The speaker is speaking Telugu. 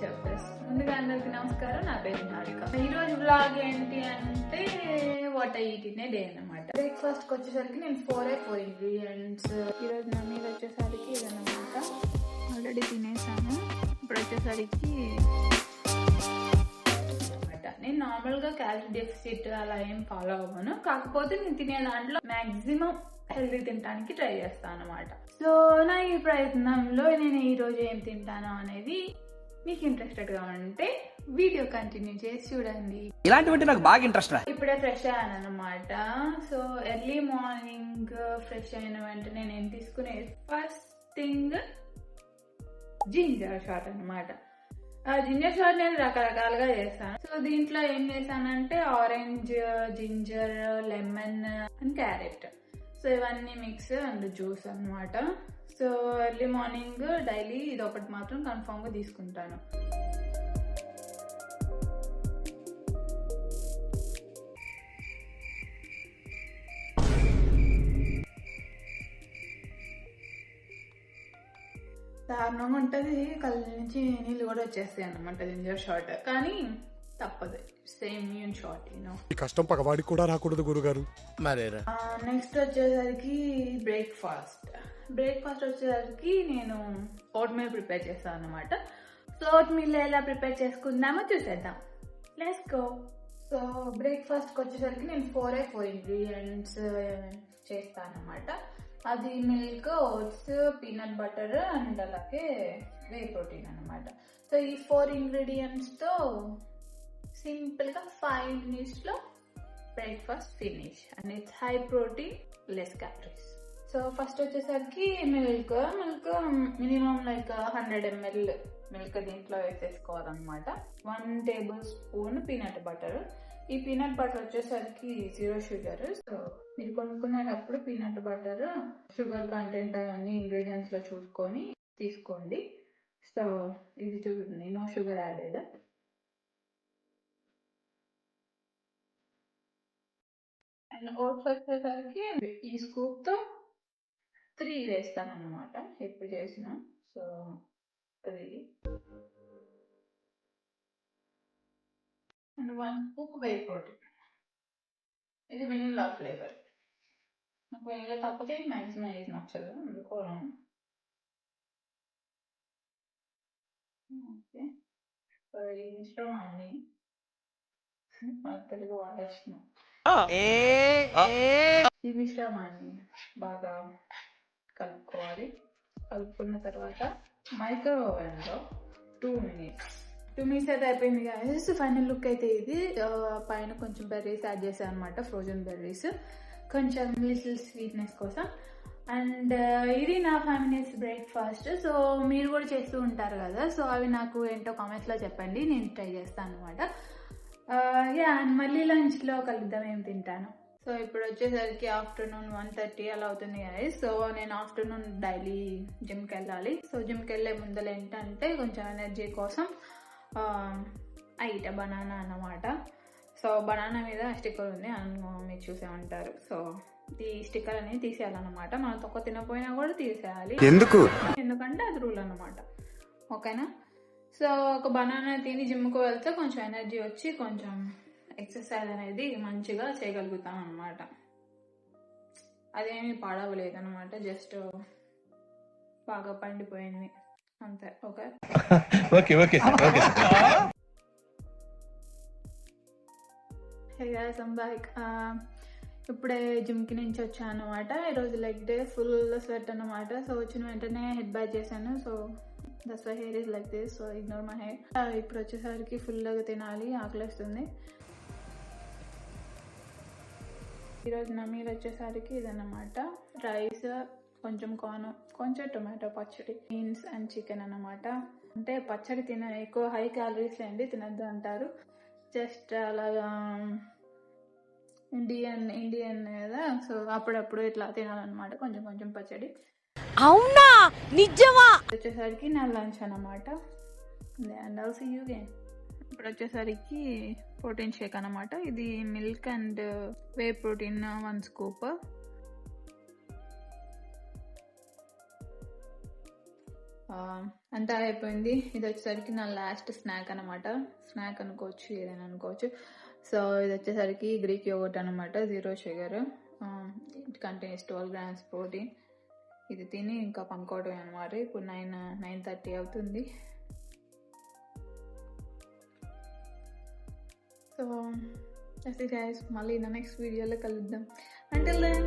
చెప్పేసి ముందుగా అందరికి నమస్కారం. నా పేరు నారిక. ఈరోజు బ్లాగ్ ఏంటి అంటే what I eat in a day అన్నమాట. బ్రేక్ఫాస్ట్ కి వచ్చేసరికి నేను 4 ఇంగ్రీడియంట్స్. ఈరోజు నా మీద వచ్చేసరికి ఇదన్నమాట. ఆల్రెడీ తినేసాను. ఇప్పుడు వచ్చేసరికి నేను నార్మల్ గా క్యాలరీ డెఫిసిట్ అలా ఏం ఫాలో అవ్వను. కాకపోతే నేను తినే దాంట్లో మాక్సిమం హెల్తీ తినడానికి ట్రై చేస్తాను అనమాట. సో నా ఈ ప్రయత్నంలో నేను ఈ రోజు ఏం తింటాను అనేది మీకు ఇంట్రెస్టెడ్ గా ఉంటే వీడియో కంటిన్యూ చేసి చూడండి. ఇలాంటివంటే నాకు బాగా ఇంట్రెస్ట్. ఇప్పుడే ఫ్రెష్ అయ్యాను అనమాట. సో ఎర్లీ మార్నింగ్ ఫ్రెష్ అయిన వెంటనే నేను తీసుకునేది ఫస్ట్ థింగ్ జింజర్ షాట్ అనమాట. జింజర్ షాట్ నేను రకరకాలుగా చేస్తాను. సో దీంట్లో ఏం చేశానంటే orange, ginger, lemon and carrot, so ఇవన్నీ మిక్స్ అండ్ జ్యూస్ అనమాట. సో ఎర్లీ మార్నింగ్ డైలీ ఇది ఒకటి మాత్రం కన్ఫామ్ గా తీసుకుంటాను. దారుణంగా ఉంటుంది, కళ్ళ నుంచి నీళ్ళు కూడా వచ్చేస్తాయి అన్నమాట జింజర్ షాట్. కానీ తప్పదు, సేమ్ ఇమ్యూన్ షాట్ యూనో. ఈ కష్టం పగవాడికి కూడా రాకూడదు గురుగారు. మరేరా నెక్స్ట్ వచ్చేసరికి బ్రేక్ఫాస్ట్ వచ్చేసరికి నేను ఓట్ మీల్ ప్రిపేర్ చేస్తాను అనమాట. సో ఓట్ మీల్ ఎలా ప్రిపేర్ చేసుకుందామో చూసేద్దాం. Let's go. సో బ్రేక్ఫాస్ట్ వచ్చేసరికి నేను 4 ఇంగ్రీడియంట్స్ చేస్తాను అనమాట. అది milk, oats, peanut butter and అలాగే వే ప్రోటీన్ అనమాట. సో ఈ 4 ఇంగ్రీడియంట్స్ తో సింపుల్ గా 5 minutes లో breakfast finish and it's high protein, less calories. So first వచ్చేసరికి milk minimum like 100 ml milk దీంట్లో వేసేసుకోవాలన్నమాట. 1 tablespoon పీనట్ బటర్. ఈ పీనట్ బటర్ వచ్చేసరికి 0 షుగర్. సో మీరు కొనుక్కునేటప్పుడు పీనట్ బటర్ షుగర్ కంటెంట్ అన్ని ఇంగ్రీడియంట్స్ లో చూసుకొని తీసుకోండి. సో ఇది చూడండి, no sugar added. And oats వచ్చేసరికి ఈ స్కూప్ తో 3 వేస్తాను అనమాట ఇప్పుడు చేసిన. So 3 and 1 scoop whey protein. ఇది వెనిలా ఫ్లేవర్. నాకు వెనిలా తప్పకే మ్యాక్సిమం ఏది నచ్చదు, అందుకోవడం. ఓకే, ఇష్టం అన్ని తెలుగు వాడేస్తున్నాం. ఈ మిశ్రమాన్ని బాగా కలుపుకోవాలి. కలుపుకున్న తర్వాత మైక్రోవేవ్ లో 2 minutes అయితే అయిపోయింది గాయస్. ఫైనల్ లుక్ అయితే ఇది. పైన కొంచెం బెర్రీస్ యాడ్ చేశాను అనమాట, ఫ్రోజన్ బెర్రీస్, కొంచెం లిటిల్ స్వీట్నెస్ కోసం. అండ్ ఇది నా 5 minutes బ్రేక్ఫాస్ట్. సో మీరు కూడా చేస్తూ ఉంటారు కదా, సో అవి నాకు ఏంటో కామెంట్స్ లో చెప్పండి, నేను ట్రై చేస్తాను అనమాట. మళ్ళీ లంచ్ లో కలుద్దాం ఏం తింటాను. సో ఇప్పుడు వచ్చేసరికి ఆఫ్టర్నూన్ 1:30 అలా అవుతుంది గాయస్. సో నేను ఆఫ్టర్నూన్ డైలీ జిమ్కి వెళ్ళాలి. సో జిమ్కి వెళ్ళే ముందర ఏంటంటే కొంచెం ఎనర్జీ కోసం ఐట బనానా అన్నమాట. సో బనానా మీద స్టిక్కర్ ఉంది, మీరు చూసే ఉంటారు. సో ఈ స్టిక్కర్ అనేది తీసేయాలన్నమాట. మనం తక్కువ తినపోయినా కూడా తీసేయాలి, ఎందుకంటే అది రూల్ అన్నమాట. ఓకేనా? సో ఒక బనానా తిని జిమ్కి వెళ్తే కొంచెం ఎనర్జీ వచ్చి కొంచెం ఎక్సర్సైజ్ అనేది మంచిగా చేయగలుగుతాం అనమాట. అదేమీ పాడవలేదు అనమాట, జస్ట్ బాగా పండిపోయింది అంతే. ఓకే. ఇప్పుడే జిమ్కి నుంచి వచ్చాను అనమాట. ఈరోజు లెగ్ డే, ఫుల్ స్వెట్ అనమాట. సో వచ్చిన వెంటనే హెడ్ బాత్ చేశాను. So that's why hair is like this. So ignore my hair. ఇప్పుడు వచ్చేసరికి ఫుల్గా తినాలి, ఆకలిస్తుంది. ఈరోజు నా మీల్ వచ్చేసరికి ఇదన్నమాట. రైస్, కొంచెం కార్న్, కొంచెం టొమాటో పచ్చడి, బీన్స్ అండ్ చికెన్ అన్నమాట. అంటే పచ్చడి ఎక్కువ హై క్యాలరీస్ అండి, తినద్దు అంటారు. జస్ట్ అలాగా ఇండియన్ కదా, సో అప్పుడప్పుడు ఇట్లా తినాలన్నమాట, కొంచెం కొంచెం పచ్చడి. అవునా, నిజమా? వచ్చేసరికి నా లంచ్ అన్నమాట. And all see you again. ఇప్పుడు వచ్చేసరికి ప్రోటీన్ షేక్ అన్నమాట. ఇది milk and whey protein 1 scoop. అంతా అయిపోయింది. ఇది వచ్చేసరికి నా లాస్ట్ స్నాక్ అనమాట. స్నాక్ అనుకోవచ్చు, ఏదైనా అనుకోవచ్చు. సో ఇది వచ్చేసరికి గ్రీక్ యోగర్ట్ అనమాట, 0 sugar. It contains 12 grams protein. ఇది తిని ఇంకా పంకోవడం అనమాట. ఇప్పుడు 9:30 అవుతుంది. సో గైస్, మళ్ళీ నా నెక్స్ట్ వీడియోలో కలుద్దాం. Until then